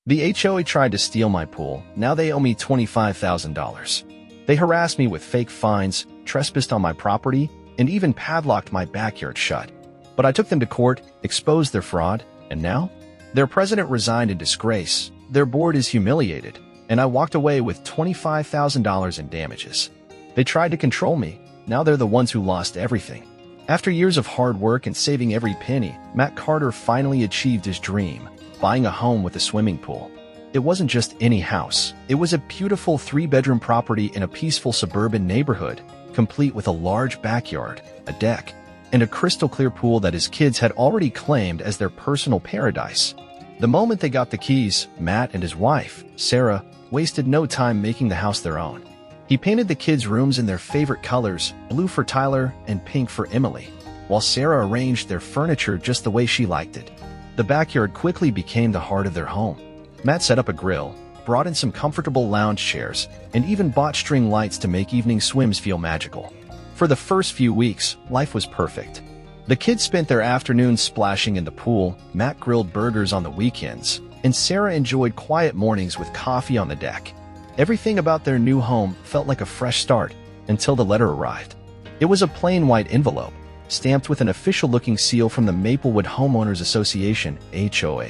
The HOA tried to steal my pool. Now they owe me $25,000. They harassed me with fake fines, trespassed on my property, and even padlocked my backyard shut. But I took them to court, exposed their fraud, and now? Their president resigned in disgrace, their board is humiliated, and I walked away with $25,000 in damages. They tried to control me. Now they're the ones who lost everything. After years of hard work and saving every penny, Matt Carter finally achieved his dream, buying a home with a swimming pool. It wasn't just any house. It was a beautiful 3-bedroom property in a peaceful suburban neighborhood, complete with a large backyard, a deck, and a crystal-clear pool that his kids had already claimed as their personal paradise. The moment they got the keys, Matt and his wife, Sarah, wasted no time making the house their own. He painted the kids' rooms in their favorite colors, blue for Tyler and pink for Emily, while Sarah arranged their furniture just the way she liked it. The backyard quickly became the heart of their home. Matt set up a grill, brought in some comfortable lounge chairs, and even bought string lights to make evening swims feel magical. For the first few weeks, life was perfect. The kids spent their afternoons splashing in the pool, Matt grilled burgers on the weekends, and Sarah enjoyed quiet mornings with coffee on the deck. Everything about their new home felt like a fresh start until the letter arrived. It was a plain white envelope, stamped with an official-looking seal from the Maplewood Homeowners Association, HOA.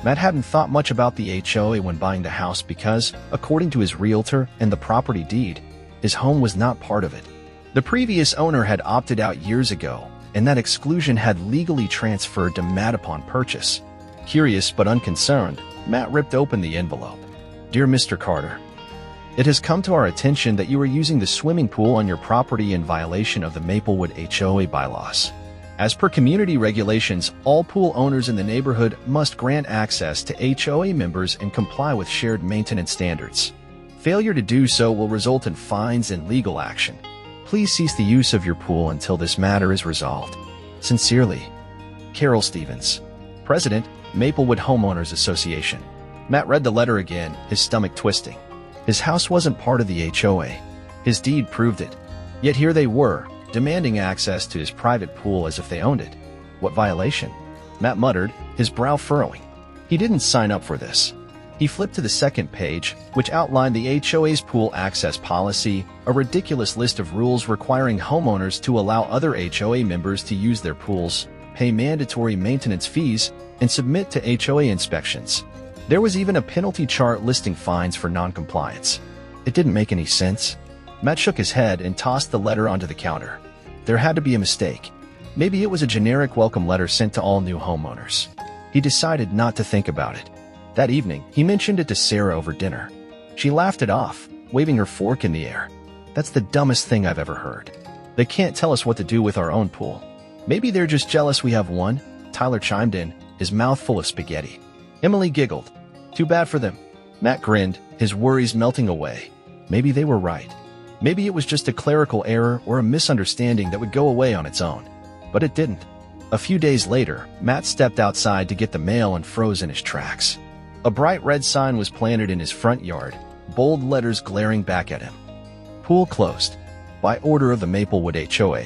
Matt hadn't thought much about the HOA when buying the house because, according to his realtor and the property deed, his home was not part of it. The previous owner had opted out years ago, and that exclusion had legally transferred to Matt upon purchase. Curious but unconcerned, Matt ripped open the envelope. Dear Mr. Carter, it has come to our attention that you are using the swimming pool on your property in violation of the Maplewood HOA bylaws. As per community regulations, all pool owners in the neighborhood must grant access to HOA members and comply with shared maintenance standards. Failure to do so will result in fines and legal action. Please cease the use of your pool until this matter is resolved. Sincerely, Carol Stevens, President, Maplewood Homeowners Association. Matt read the letter again, his stomach twisting. His house wasn't part of the HOA. His deed proved it. Yet here they were, demanding access to his private pool as if they owned it. What violation? Matt muttered, his brow furrowing. He didn't sign up for this. He flipped to the second page, which outlined the HOA's pool access policy, a ridiculous list of rules requiring homeowners to allow other HOA members to use their pools, pay mandatory maintenance fees, and submit to HOA inspections. There was even a penalty chart listing fines for non-compliance. It didn't make any sense. Matt shook his head and tossed the letter onto the counter. There had to be a mistake. Maybe it was a generic welcome letter sent to all new homeowners. He decided not to think about it. That evening, he mentioned it to Sarah over dinner. She laughed it off, waving her fork in the air. That's the dumbest thing I've ever heard. They can't tell us what to do with our own pool. Maybe they're just jealous we have one, Tyler chimed in, his mouth full of spaghetti. Emily giggled. Too bad for them. Matt grinned, his worries melting away. Maybe they were right. Maybe it was just a clerical error or a misunderstanding that would go away on its own. But it didn't. A few days later, Matt stepped outside to get the mail and froze in his tracks. A bright red sign was planted in his front yard, bold letters glaring back at him. Pool closed. By order of the Maplewood HOA.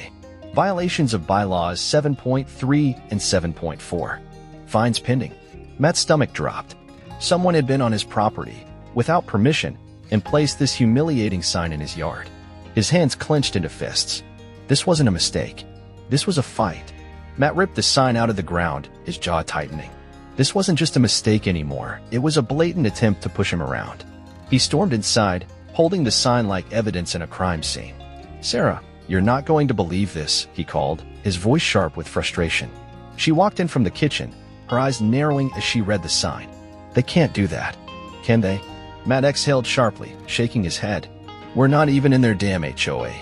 Violations of bylaws 7.3 and 7.4. Fines pending. Matt's stomach dropped. Someone had been on his property, without permission, and placed this humiliating sign in his yard. His hands clenched into fists. This wasn't a mistake. This was a fight. Matt ripped the sign out of the ground, his jaw tightening. This wasn't just a mistake anymore. It was a blatant attempt to push him around. He stormed inside, holding the sign like evidence in a crime scene. Sarah, you're not going to believe this, he called, his voice sharp with frustration. She walked in from the kitchen, her eyes narrowing as she read the sign. They can't do that, can they? Matt exhaled sharply, shaking his head. We're not even in their damn HOA.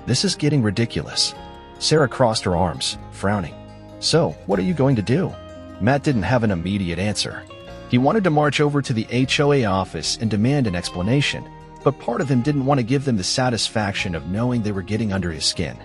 This is getting ridiculous. Sarah crossed her arms, frowning. So, what are you going to do? Matt didn't have an immediate answer. He wanted to march over to the HOA office and demand an explanation, but part of him didn't want to give them the satisfaction of knowing they were getting under his skin.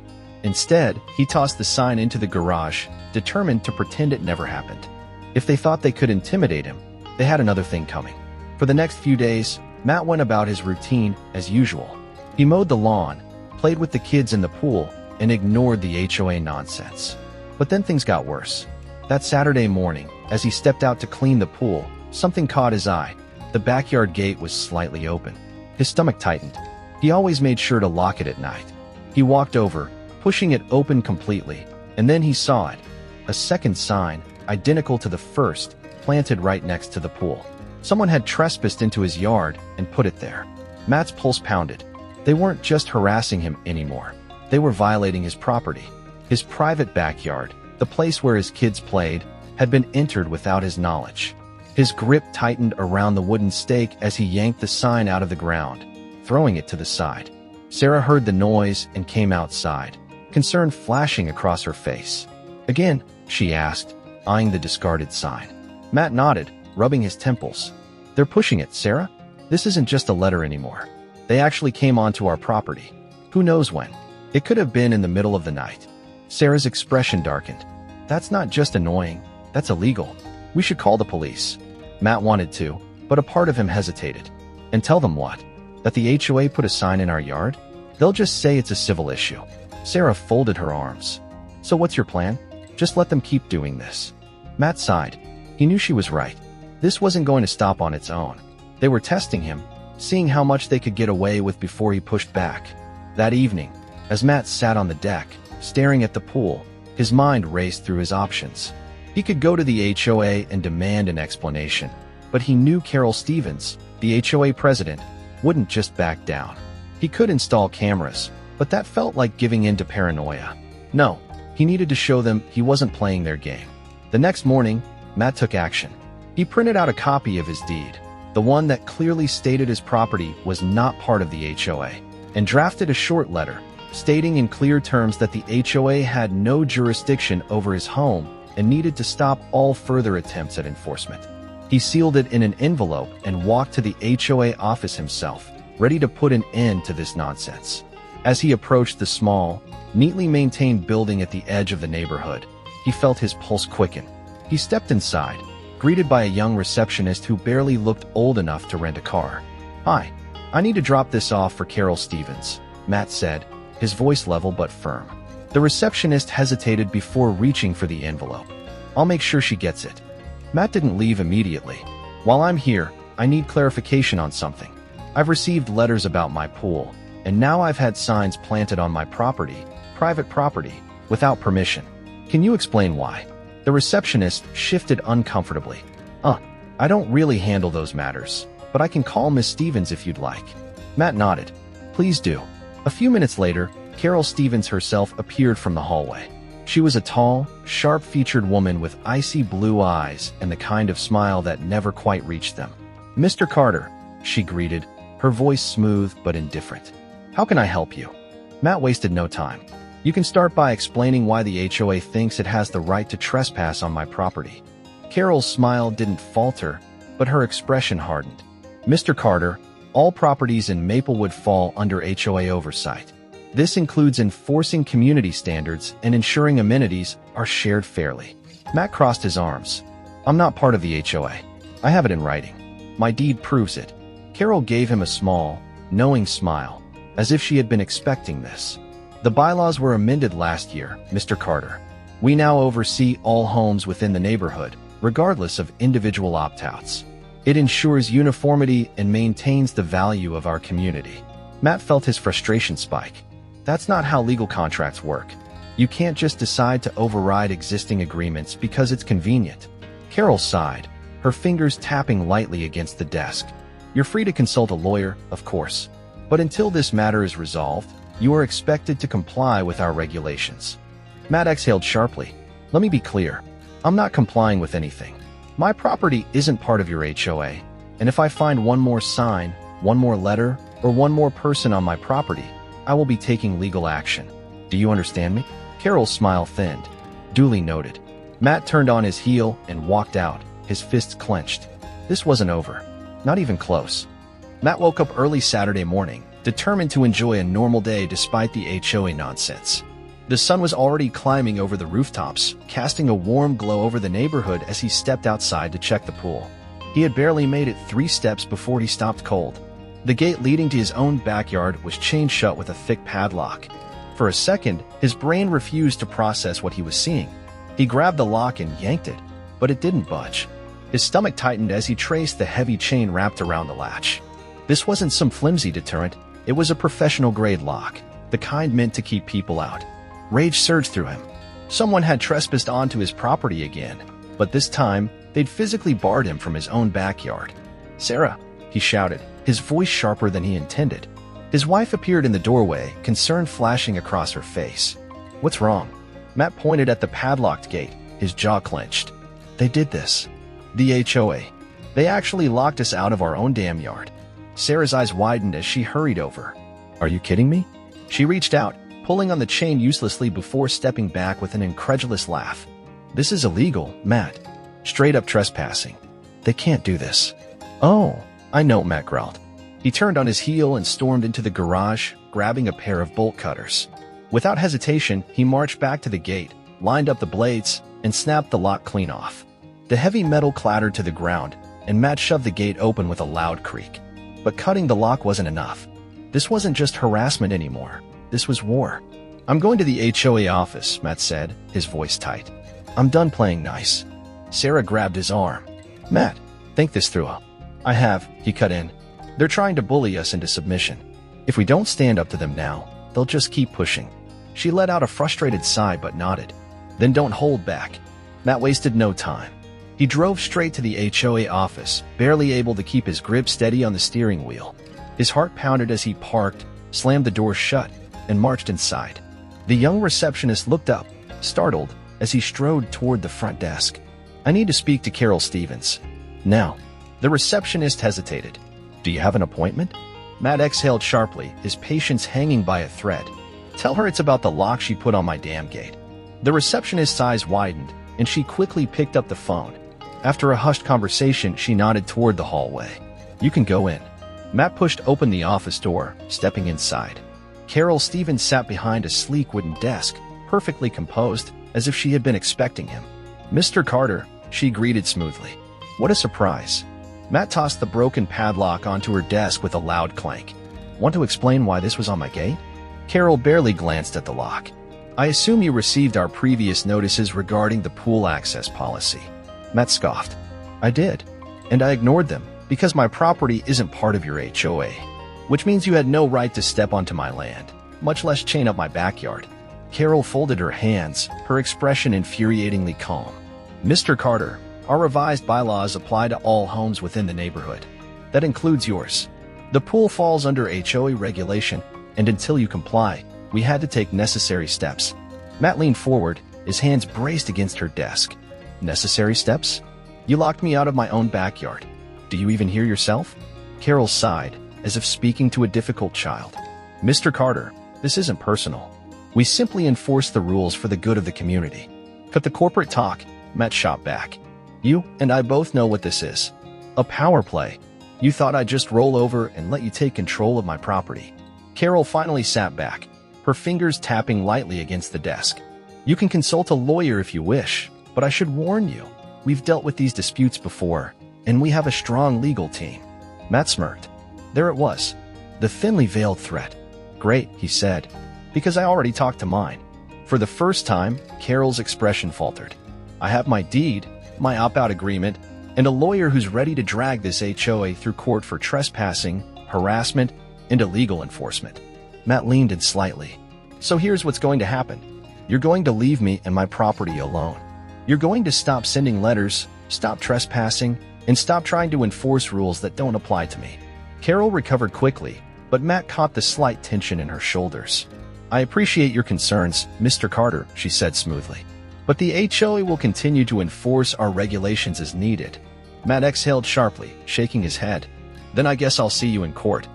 Instead, he tossed the sign into the garage, determined to pretend it never happened. If they thought they could intimidate him, they had another thing coming. For the next few days, Matt went about his routine as usual. He mowed the lawn, played with the kids in the pool, and ignored the HOA nonsense. But then things got worse. That Saturday morning, as he stepped out to clean the pool, Something caught his eye. The backyard gate was slightly open. His stomach tightened. He always made sure to lock it at night. He walked over, pushing it open completely, and then he saw it. A second sign, identical to the first, planted right next to the pool. Someone had trespassed into his yard and put it there. Matt's pulse pounded. They weren't just harassing him anymore. They were violating his property. His private backyard, the place where his kids played, had been entered without his knowledge. His grip tightened around the wooden stake as he yanked the sign out of the ground, throwing it to the side. Sarah heard the noise and came outside, concern flashing across her face. "Again?" she asked, eyeing the discarded sign. Matt nodded, rubbing his temples. "They're pushing it, Sarah. This isn't just a letter anymore. They actually came onto our property. Who knows when? It could have been in the middle of the night." Sarah's expression darkened. "That's not just annoying, that's illegal. We should call the police." Matt wanted to, but a part of him hesitated. "And tell them what? That the HOA put a sign in our yard? They'll just say it's a civil issue." Sarah folded her arms. "So what's your plan? Just let them keep doing this." Matt sighed. He knew she was right. This wasn't going to stop on its own. They were testing him, seeing how much they could get away with before he pushed back. That evening, as Matt sat on the deck, staring at the pool, his mind raced through his options. He could go to the HOA and demand an explanation, but he knew Carol Stevens, the HOA president, wouldn't just back down. He could install cameras, but that felt like giving in to paranoia. No, he needed to show them he wasn't playing their game. The next morning, Matt took action. He printed out a copy of his deed, the one that clearly stated his property was not part of the HOA, and drafted a short letter, stating in clear terms that the HOA had no jurisdiction over his home and needed to stop all further attempts at enforcement. He sealed it in an envelope and walked to the HOA office himself, ready to put an end to this nonsense. As he approached the small, neatly maintained building at the edge of the neighborhood, he felt his pulse quicken. He stepped inside, greeted by a young receptionist who barely looked old enough to rent a car. "Hi, I need to drop this off for Carol Stevens," Matt said, his voice level but firm. The receptionist hesitated before reaching for the envelope. "I'll make sure she gets it." Matt didn't leave immediately. "While I'm here, I need clarification on something. I've received letters about my pool, and now I've had signs planted on my property, private property, without permission. Can you explain why?" The receptionist shifted uncomfortably. I don't really handle those matters, but I can call Miss Stevens if you'd like." Matt nodded. "Please do." A few minutes later, Carol Stevens herself appeared from the hallway. She was a tall, sharp-featured woman with icy blue eyes and the kind of smile that never quite reached them. "Mr. Carter," she greeted, her voice smooth but indifferent. "How can I help you?" Matt wasted no time. "You can start by explaining why the HOA thinks it has the right to trespass on my property." Carol's smile didn't falter, but her expression hardened. "Mr. Carter, all properties in Maplewood fall under HOA oversight. This includes enforcing community standards and ensuring amenities are shared fairly." Matt crossed his arms. "I'm not part of the HOA. I have it in writing. My deed proves it." Carol gave him a small, knowing smile, as if she had been expecting this. "The bylaws were amended last year, Mr. Carter. We now oversee all homes within the neighborhood, regardless of individual opt-outs. It ensures uniformity and maintains the value of our community." Matt felt his frustration spike. That's not how legal contracts work. You can't just decide to override existing agreements because it's convenient. Carol sighed, her fingers tapping lightly against the desk. "You're free to consult a lawyer, of course. But until this matter is resolved, you are expected to comply with our regulations." Matt exhaled sharply. "Let me be clear. I'm not complying with anything. My property isn't part of your HOA, and if I find one more sign, one more letter, or one more person on my property, I will be taking legal action. Do you understand me?" Carol's smile thinned. "Duly noted." Matt turned on his heel and walked out, his fists clenched. This wasn't over. Not even close. Matt woke up early Saturday morning, determined to enjoy a normal day despite the HOA nonsense. The sun was already climbing over the rooftops, casting a warm glow over the neighborhood as he stepped outside to check the pool. He had barely made it 3 steps before he stopped cold. The gate leading to his own backyard was chained shut with a thick padlock. For a second, his brain refused to process what he was seeing. He grabbed the lock and yanked it, but it didn't budge. His stomach tightened as he traced the heavy chain wrapped around the latch. This wasn't some flimsy deterrent, it was a professional-grade lock, the kind meant to keep people out. Rage surged through him. Someone had trespassed onto his property again, but this time, they'd physically barred him from his own backyard. "Sarah," he shouted, his voice sharper than he intended. His wife appeared in the doorway, concern flashing across her face. "What's wrong?" Matt pointed at the padlocked gate, his jaw clenched. "They did this. The HOA. They actually locked us out of our own damn yard." Sarah's eyes widened as she hurried over. "Are you kidding me?" She reached out, pulling on the chain uselessly before stepping back with an incredulous laugh. "This is illegal, Matt. Straight up trespassing. They can't do this." "Oh, I know," Matt growled. He turned on his heel and stormed into the garage, grabbing a pair of bolt cutters. Without hesitation, he marched back to the gate, lined up the blades, and snapped the lock clean off. The heavy metal clattered to the ground, and Matt shoved the gate open with a loud creak. But cutting the lock wasn't enough. This wasn't just harassment anymore. This was war. "I'm going to the HOA office," Matt said, his voice tight. "I'm done playing nice." Sarah grabbed his arm. "Matt, think this through." "I have," he cut in. "They're trying to bully us into submission. If we don't stand up to them now, they'll just keep pushing." She let out a frustrated sigh but nodded. "Then don't hold back." Matt wasted no time. He drove straight to the HOA office, barely able to keep his grip steady on the steering wheel. His heart pounded as he parked, slammed the door shut, and marched inside. The young receptionist looked up, startled, as he strode toward the front desk. "I need to speak to Carol Stevens." "Now." The receptionist hesitated. "Do you have an appointment?" Matt exhaled sharply, his patience hanging by a thread. "Tell her it's about the lock she put on my damn gate." The receptionist's eyes widened, and she quickly picked up the phone. After a hushed conversation, she nodded toward the hallway. "You can go in." Matt pushed open the office door, stepping inside. Carol Stevens sat behind a sleek wooden desk, perfectly composed, as if she had been expecting him. "Mr. Carter," she greeted smoothly. "What a surprise." Matt tossed the broken padlock onto her desk with a loud clank. "Want to explain why this was on my gate?" Carol barely glanced at the lock. "I assume you received our previous notices regarding the pool access policy." Matt scoffed. "I did. And I ignored them, because my property isn't part of your HOA. Which means you had no right to step onto my land, much less chain up my backyard." Carol folded her hands, her expression infuriatingly calm. "Mr. Carter, our revised bylaws apply to all homes within the neighborhood. That includes yours. The pool falls under HOA regulation, and until you comply, we had to take necessary steps." Matt leaned forward, his hands braced against her desk. "Necessary steps? You locked me out of my own backyard. Do you even hear yourself?" Carol sighed, as if speaking to a difficult child. "Mr. Carter, this isn't personal. We simply enforce the rules for the good of the community." "Cut the corporate talk," Matt shot back. "You and I both know what this is. A power play. You thought I'd just roll over and let you take control of my property." Carol finally sat back, her fingers tapping lightly against the desk. "You can consult a lawyer if you wish, but I should warn you, we've dealt with these disputes before, and we have a strong legal team." Matt smirked. There it was, the thinly veiled threat. "Great," he said, "because I already talked to mine." For the first time, Carol's expression faltered. "I have my deed, my opt-out agreement, and a lawyer who's ready to drag this HOA through court for trespassing, harassment, and illegal enforcement." Matt leaned in slightly. "So here's what's going to happen. You're going to leave me and my property alone. You're going to stop sending letters, stop trespassing, and stop trying to enforce rules that don't apply to me." Carol recovered quickly, but Matt caught the slight tension in her shoulders. "I appreciate your concerns, Mr. Carter," she said smoothly. "But the HOA will continue to enforce our regulations as needed." Matt exhaled sharply, shaking his head. "Then I guess I'll see you in court."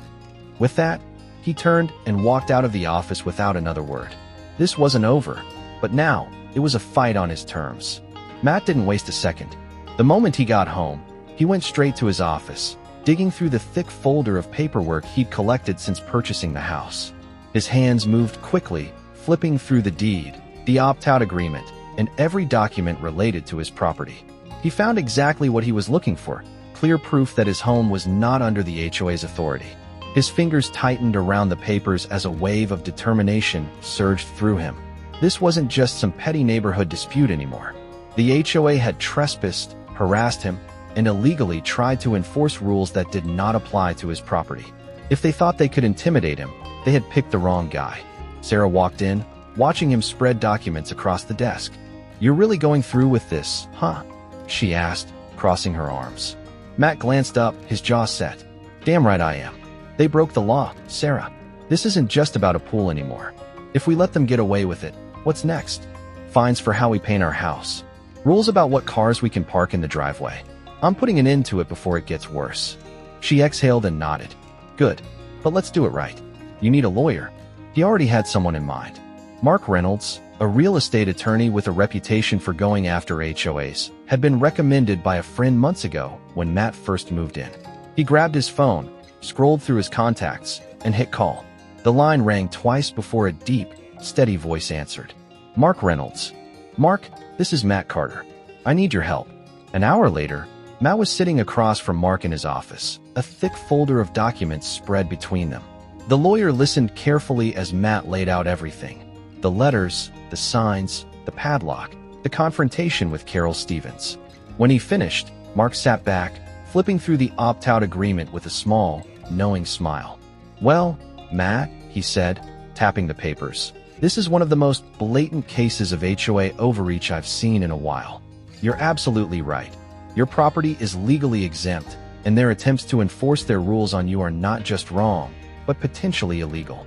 With that, he turned and walked out of the office without another word. This wasn't over, but now it was a fight on his terms. Matt didn't waste a second. The moment he got home, he went straight to his office, digging through the thick folder of paperwork he'd collected since purchasing the house. His hands moved quickly, flipping through the deed, the opt-out agreement, and every document related to his property. He found exactly what he was looking for, clear proof that his home was not under the HOA's authority. His fingers tightened around the papers as a wave of determination surged through him. This wasn't just some petty neighborhood dispute anymore. The HOA had trespassed, harassed him, and illegally tried to enforce rules that did not apply to his property. If they thought they could intimidate him, they had picked the wrong guy. Sarah walked in, watching him spread documents across the desk. "You're really going through with this, huh?" she asked, crossing her arms. Matt glanced up, his jaw set. "Damn right I am. They broke the law, Sarah. This isn't just about a pool anymore. If we let them get away with it, what's next? Fines for how we paint our house. Rules about what cars we can park in the driveway. I'm putting an end to it before it gets worse." She exhaled and nodded. "Good, but let's do it right. You need a lawyer." He already had someone in mind. Mark Reynolds, a real estate attorney with a reputation for going after HOAs, had been recommended by a friend months ago when Matt first moved in. He grabbed his phone, scrolled through his contacts, and hit call. The line rang twice before a deep, steady voice answered. "Mark Reynolds." "Mark, this is Matt Carter. I need your help." An hour later, Matt was sitting across from Mark in his office, a thick folder of documents spread between them. The lawyer listened carefully as Matt laid out everything. The letters, the signs, the padlock, the confrontation with Carol Stevens. When he finished, Mark sat back, flipping through the opt-out agreement with a small, knowing smile. "Well, Matt," he said, tapping the papers, "this is one of the most blatant cases of HOA overreach I've seen in a while. You're absolutely right. Your property is legally exempt, and their attempts to enforce their rules on you are not just wrong, but potentially illegal."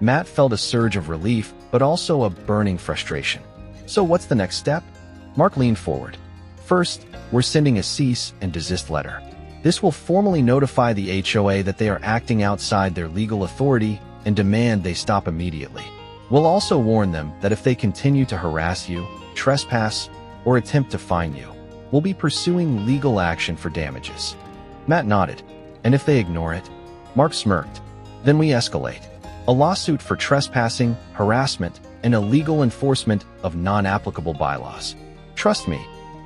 Matt felt a surge of relief, but also a burning frustration. "So what's the next step?" Mark leaned forward. "First, we're sending a cease and desist letter. This will formally notify the HOA that they are acting outside their legal authority and demand they stop immediately. We'll also warn them that if they continue to harass you, trespass, or attempt to fine you, we'll be pursuing legal action for damages." Matt nodded. "And if they ignore it?" Mark smirked. "Then we escalate. A lawsuit for trespassing, harassment, and illegal enforcement of non-applicable bylaws. Trust me,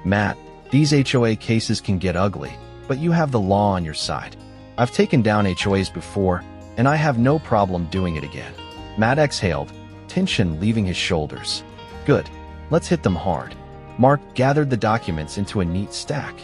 Matt, these HOA cases can get ugly, but you have the law on your side. I've taken down HOAs before, and I have no problem doing it again." Matt exhaled, tension leaving his shoulders. "Good. Let's hit them hard." Mark gathered the documents into a neat stack.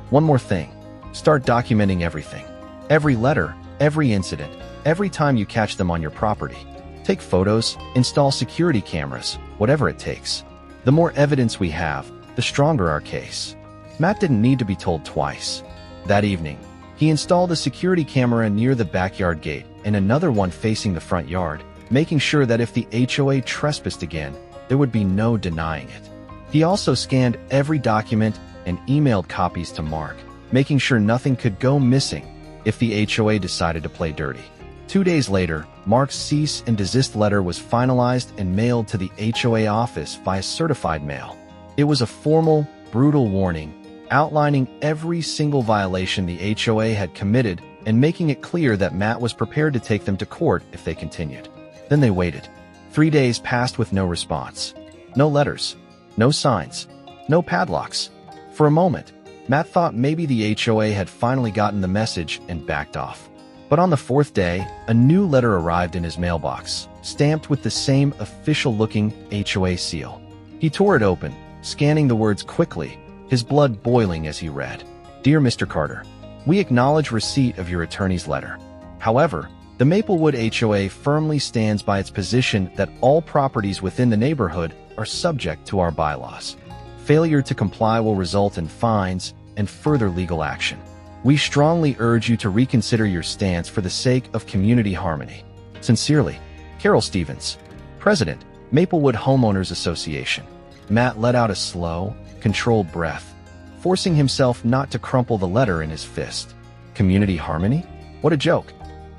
"One more thing. Start documenting everything. Every letter, every incident, every time you catch them on your property. Take photos, install security cameras, whatever it takes. The more evidence we have, the stronger our case." Matt didn't need to be told twice. That evening, he installed a security camera near the backyard gate and another one facing the front yard, making sure that if the HOA trespassed again, there would be no denying it. He also scanned every document and emailed copies to Mark, making sure nothing could go missing if the HOA decided to play dirty. 2 days later, Mark's cease and desist letter was finalized and mailed to the HOA office via certified mail. It was a formal, brutal warning, outlining every single violation the HOA had committed and making it clear that Matt was prepared to take them to court if they continued. Then they waited. 3 days passed with no response. No letters, no signs, no padlocks. For a moment, Matt thought maybe the HOA had finally gotten the message and backed off. But on the 4th day, a new letter arrived in his mailbox, stamped with the same official-looking HOA seal. He tore it open, scanning the words quickly, his blood boiling as he read. "Dear Mr. Carter, we acknowledge receipt of your attorney's letter. However, the Maplewood HOA firmly stands by its position that all properties within the neighborhood are subject to our bylaws. Failure to comply will result in fines and further legal action. We strongly urge you to reconsider your stance for the sake of community harmony. Sincerely, Carol Stevens, President, Maplewood Homeowners Association." Matt let out a slow, controlled breath, forcing himself not to crumple the letter in his fist. Community harmony? What a joke.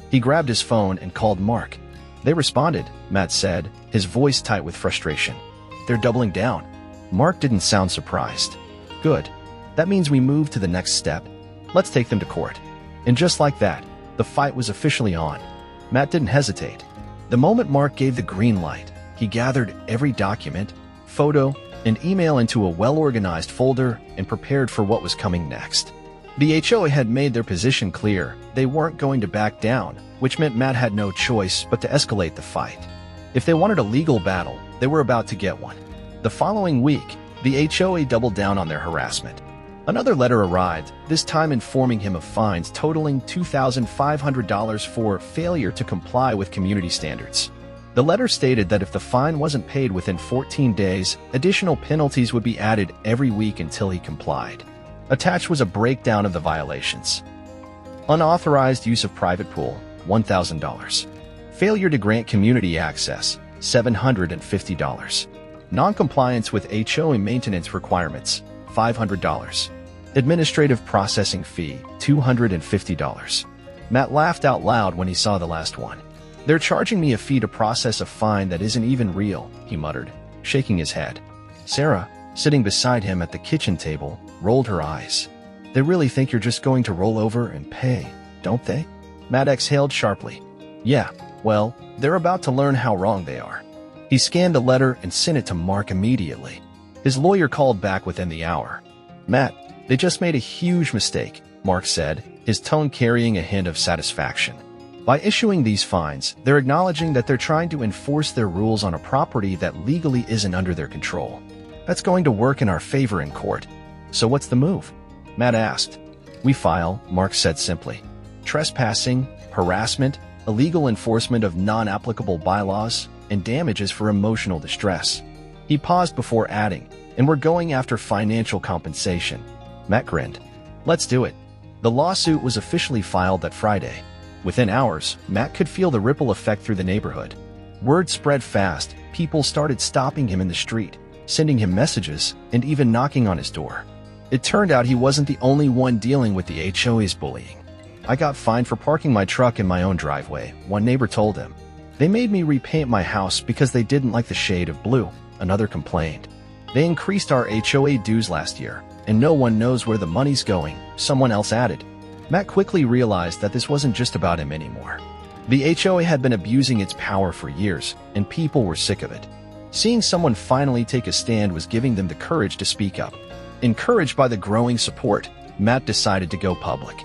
He grabbed his phone and called Mark. "They responded," Matt said, his voice tight with frustration. "They're doubling down." Mark didn't sound surprised. "Good. That means we move to the next step. Let's take them to court." And just like that, the fight was officially on. Matt didn't hesitate. The moment Mark gave the green light, he gathered every document, photo, and email into a well-organized folder and prepared for what was coming next. The HOA had made their position clear. They weren't going to back down, which meant Matt had no choice but to escalate the fight. If they wanted a legal battle, they were about to get one. The following week, the HOA doubled down on their harassment. Another letter arrived, this time informing him of fines totaling $2,500 for failure to comply with community standards. The letter stated that if the fine wasn't paid within 14 days, additional penalties would be added every week until he complied. Attached was a breakdown of the violations. Unauthorized use of private pool, $1,000. Failure to grant community access, $750. Noncompliance with HOA maintenance requirements, $500. Administrative processing fee, $250. Matt laughed out loud when he saw the last one. "They're charging me a fee to process a fine that isn't even real," he muttered, shaking his head. Sarah, sitting beside him at the kitchen table, rolled her eyes. "They really think you're just going to roll over and pay, don't they?" Matt exhaled sharply. "Yeah, well, they're about to learn how wrong they are." He scanned the letter and sent it to Mark immediately. His lawyer called back within the hour. "Matt, they just made a huge mistake," Mark said, his tone carrying a hint of satisfaction. "By issuing these fines, they're acknowledging that they're trying to enforce their rules on a property that legally isn't under their control. That's going to work in our favor in court. So what's the move?" Matt asked. "We file," Mark said simply. "Trespassing, harassment, illegal enforcement of non-applicable bylaws, and damages for emotional distress." He paused before adding, "And we're going after financial compensation." Matt grinned. "Let's do it." The lawsuit was officially filed that Friday. Within hours, Matt could feel the ripple effect through the neighborhood. Word spread fast, people started stopping him in the street, sending him messages, and even knocking on his door. It turned out he wasn't the only one dealing with the HOA's bullying. "I got fined for parking my truck in my own driveway," one neighbor told him. "They made me repaint my house because they didn't like the shade of blue," another complained. "They increased our HOA dues last year, and no one knows where the money's going," someone else added. Matt quickly realized that this wasn't just about him anymore. The HOA had been abusing its power for years, and people were sick of it. Seeing someone finally take a stand was giving them the courage to speak up. Encouraged by the growing support, Matt decided to go public.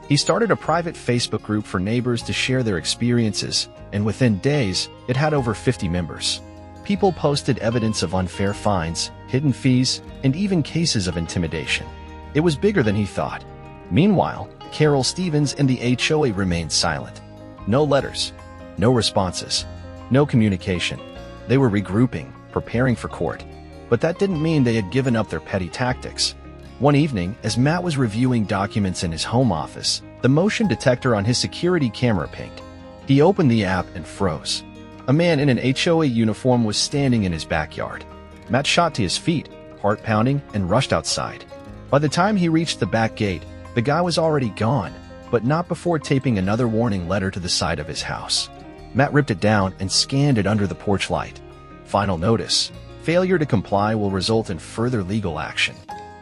He started a private Facebook group for neighbors to share their experiences, and within days, it had over 50 members. People posted evidence of unfair fines, hidden fees, and even cases of intimidation. It was bigger than he thought. Meanwhile, Carol Stevens and the HOA remained silent. No letters, no responses, no communication. They were regrouping, preparing for court. But that didn't mean they had given up their petty tactics. One evening, as Matt was reviewing documents in his home office, the motion detector on his security camera pinged. He opened the app and froze. A man in an HOA uniform was standing in his backyard. Matt shot to his feet, heart pounding, and rushed outside. By the time he reached the back gate, the guy was already gone, but not before taping another warning letter to the side of his house. Matt ripped it down and scanned it under the porch light. Final notice: failure to comply will result in further legal action.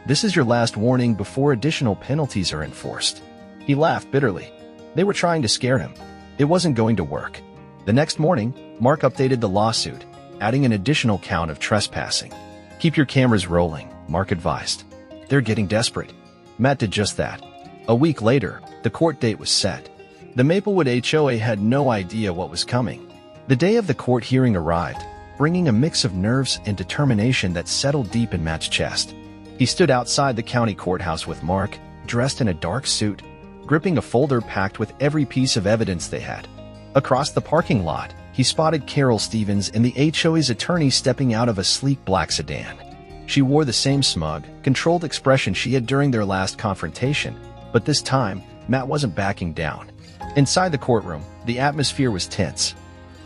This is your last warning before additional penalties are enforced. He laughed bitterly. They were trying to scare him. It wasn't going to work. The next morning, Mark updated the lawsuit, adding an additional count of trespassing. "Keep your cameras rolling," Mark advised. "They're getting desperate." Matt did just that. A week later, the court date was set. The Maplewood HOA had no idea what was coming. The day of the court hearing arrived, bringing a mix of nerves and determination that settled deep in Matt's chest. He stood outside the county courthouse with Mark, dressed in a dark suit, gripping a folder packed with every piece of evidence they had. Across the parking lot, he spotted Carol Stevens and the HOA's attorney stepping out of a sleek black sedan. She wore the same smug, controlled expression she had during their last confrontation, but this time, Matt wasn't backing down. Inside the courtroom, the atmosphere was tense.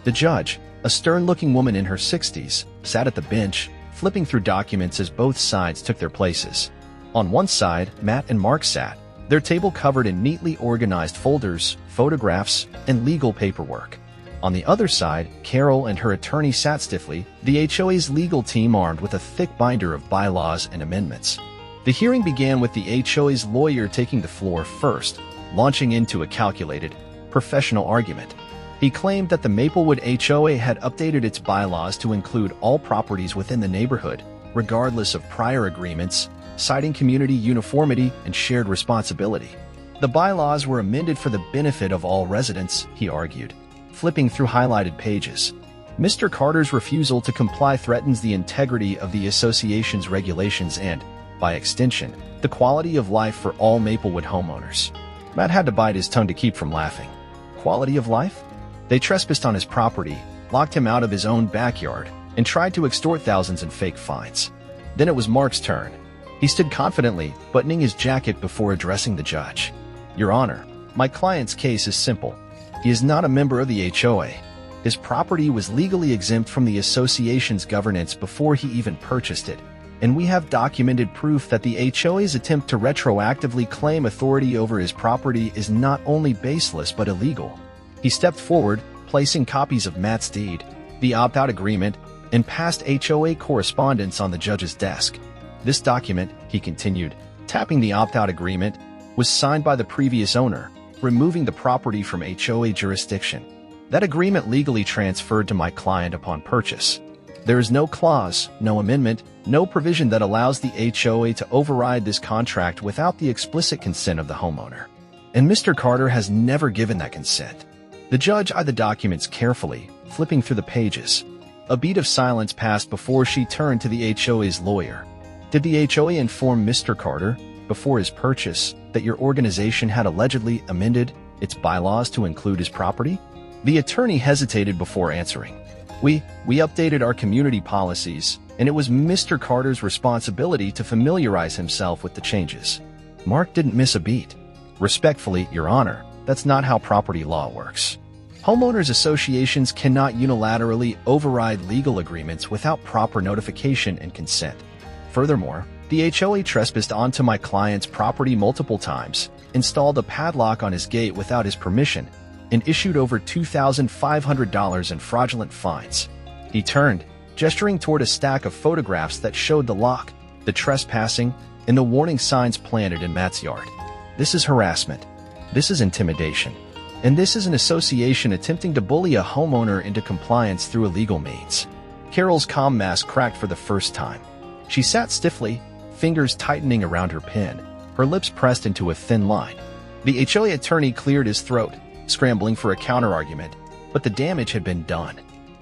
The judge, a stern-looking woman in her 60s, sat at the bench, flipping through documents as both sides took their places. On one side, Matt and Mark sat, their table covered in neatly organized folders, photographs, and legal paperwork. On the other side, Carol and her attorney sat stiffly, the HOA's legal team armed with a thick binder of bylaws and amendments. The hearing began with the HOA's lawyer taking the floor first, launching into a calculated, professional argument. He claimed that the Maplewood HOA had updated its bylaws to include all properties within the neighborhood, regardless of prior agreements, citing community uniformity and shared responsibility. The bylaws were amended for the benefit of all residents, he argued, flipping through highlighted pages. Mr. Carter's refusal to comply threatens the integrity of the association's regulations and, by extension, the quality of life for all Maplewood homeowners. Matt had to bite his tongue to keep from laughing. Quality of life? They trespassed on his property, locked him out of his own backyard, and tried to extort thousands in fake fines. Then it was Mark's turn. He stood confidently, buttoning his jacket before addressing the judge. "Your Honor, my client's case is simple. He is not a member of the HOA. His property was legally exempt from the association's governance before he even purchased it, and we have documented proof that the HOA's attempt to retroactively claim authority over his property is not only baseless but illegal." He stepped forward, placing copies of Matt's deed, the opt-out agreement, and past HOA correspondence on the judge's desk. This document, he continued, tapping the opt-out agreement, was signed by the previous owner, removing the property from HOA jurisdiction. That agreement legally transferred to my client upon purchase. There is no clause, no amendment, no provision that allows the HOA to override this contract without the explicit consent of the homeowner. And Mr. Carter has never given that consent. The judge eyed the documents carefully, flipping through the pages. A beat of silence passed before she turned to the HOA's lawyer. "Did the HOA inform Mr. Carter, before his purchase, that your organization had allegedly amended its bylaws to include his property?" The attorney hesitated before answering. We updated our community policies, and it was Mr. Carter's responsibility to familiarize himself with the changes." Mark didn't miss a beat. "Respectfully, Your Honor, that's not how property law works. Homeowners associations cannot unilaterally override legal agreements without proper notification and consent. Furthermore, the HOA trespassed onto my client's property multiple times, installed a padlock on his gate without his permission, and issued over $2,500 in fraudulent fines." He turned, gesturing toward a stack of photographs that showed the lock, the trespassing, and the warning signs planted in Matt's yard. "This is harassment. This is intimidation. And this is an association attempting to bully a homeowner into compliance through illegal means." Carol's calm mask cracked for the first time. She sat stiffly, fingers tightening around her pen, her lips pressed into a thin line. The HOA attorney cleared his throat, scrambling for a counterargument, but the damage had been done.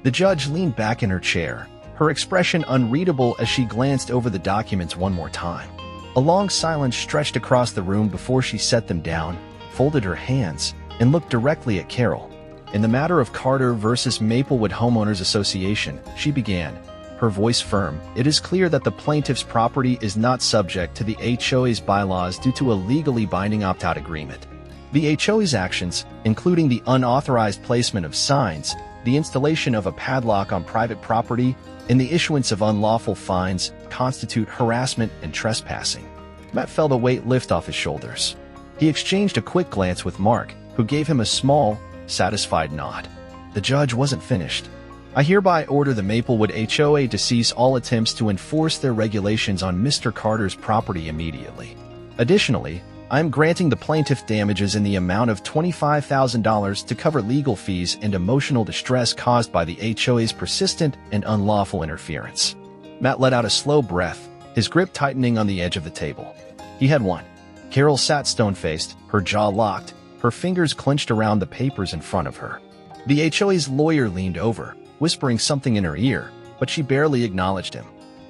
The judge leaned back in her chair, her expression unreadable as she glanced over the documents one more time. A long silence stretched across the room before she set them down, folded her hands, and looked directly at Carol. "In the matter of Carter versus Maplewood Homeowners Association," she began, her voice firm, "it is clear that the plaintiff's property is not subject to the HOA's bylaws due to a legally binding opt-out agreement. The HOA's actions, including the unauthorized placement of signs, the installation of a padlock on private property, and the issuance of unlawful fines, constitute harassment and trespassing." Matt felt the weight lift off his shoulders. He exchanged a quick glance with Mark, who gave him a small, satisfied nod. The judge wasn't finished. "I hereby order the Maplewood HOA to cease all attempts to enforce their regulations on Mr. Carter's property immediately. Additionally, I am granting the plaintiff damages in the amount of $25,000 to cover legal fees and emotional distress caused by the HOA's persistent and unlawful interference." Matt let out a slow breath, his grip tightening on the edge of the table. He had won. Carol sat stone-faced, her jaw locked, her fingers clenched around the papers in front of her. The HOA's lawyer leaned over, whispering something in her ear, but she barely acknowledged him.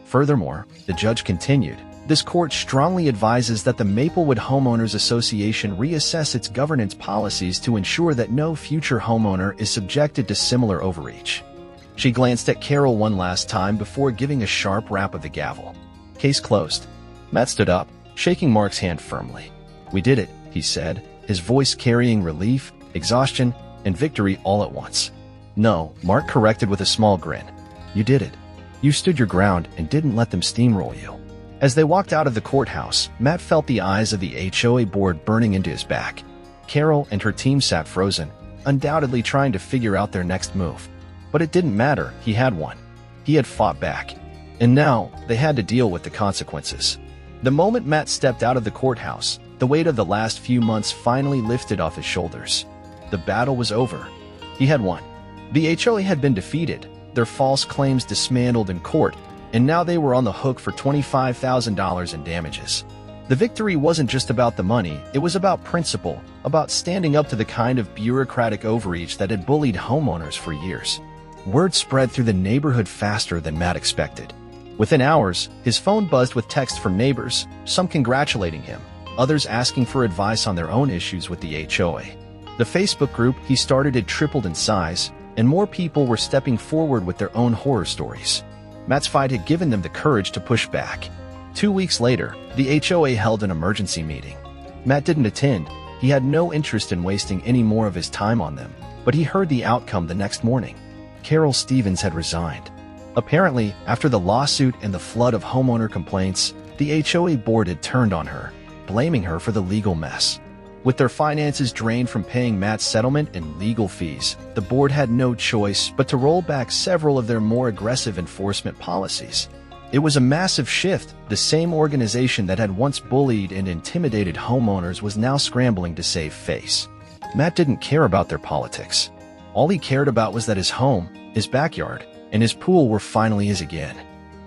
Furthermore, the judge continued, "This court strongly advises that the Maplewood Homeowners Association reassess its governance policies to ensure that no future homeowner is subjected to similar overreach." She glanced at Carol one last time before giving a sharp rap of the gavel. "Case closed." Matt stood up, shaking Mark's hand firmly. "We did it," he said, his voice carrying relief, exhaustion, and victory all at once. "No," Mark corrected with a small grin. "You did it. You stood your ground and didn't let them steamroll you." As they walked out of the courthouse, Matt felt the eyes of the HOA board burning into his back. Carol and her team sat frozen, undoubtedly trying to figure out their next move. But it didn't matter, he had won. He had fought back. And now, they had to deal with the consequences. The moment Matt stepped out of the courthouse, the weight of the last few months finally lifted off his shoulders. The battle was over. He had won. The HOA had been defeated, their false claims dismantled in court, and now they were on the hook for $25,000 in damages. The victory wasn't just about the money, it was about principle, about standing up to the kind of bureaucratic overreach that had bullied homeowners for years. Word spread through the neighborhood faster than Matt expected. Within hours, his phone buzzed with texts from neighbors, some congratulating him, others asking for advice on their own issues with the HOA. The Facebook group he started had tripled in size, and more people were stepping forward with their own horror stories. Matt's fight had given them the courage to push back. 2 weeks later, the HOA held an emergency meeting. Matt didn't attend. He had no interest in wasting any more of his time on them, but he heard the outcome the next morning. Carol Stevens had resigned. Apparently, after the lawsuit and the flood of homeowner complaints, the HOA board had turned on her, blaming her for the legal mess. With their finances drained from paying Matt's settlement and legal fees, the board had no choice but to roll back several of their more aggressive enforcement policies. It was a massive shift. The same organization that had once bullied and intimidated homeowners was now scrambling to save face. Matt didn't care about their politics. All he cared about was that his home, his backyard, and his pool were finally his again.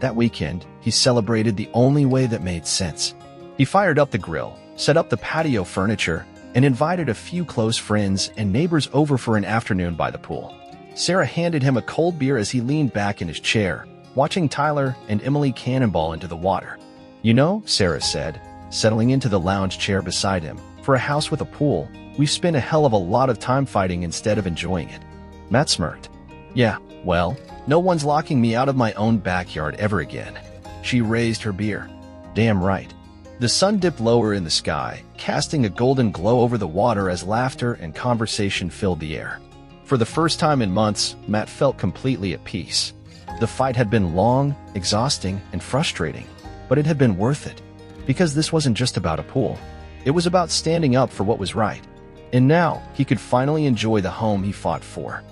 That weekend, he celebrated the only way that made sense. He fired up the grill, set up the patio furniture, and invited a few close friends and neighbors over for an afternoon by the pool. Sarah handed him a cold beer as he leaned back in his chair, watching Tyler and Emily cannonball into the water. "You know," Sarah said, settling into the lounge chair beside him, "for a house with a pool, we've spent a hell of a lot of time fighting instead of enjoying it." Matt smirked. "Yeah, well, no one's locking me out of my own backyard ever again." She raised her beer. "Damn right." The sun dipped lower in the sky, casting a golden glow over the water as laughter and conversation filled the air. For the first time in months, Matt felt completely at peace. The fight had been long, exhausting, and frustrating, but it had been worth it, because this wasn't just about a pool. It was about standing up for what was right. And now, he could finally enjoy the home he fought for.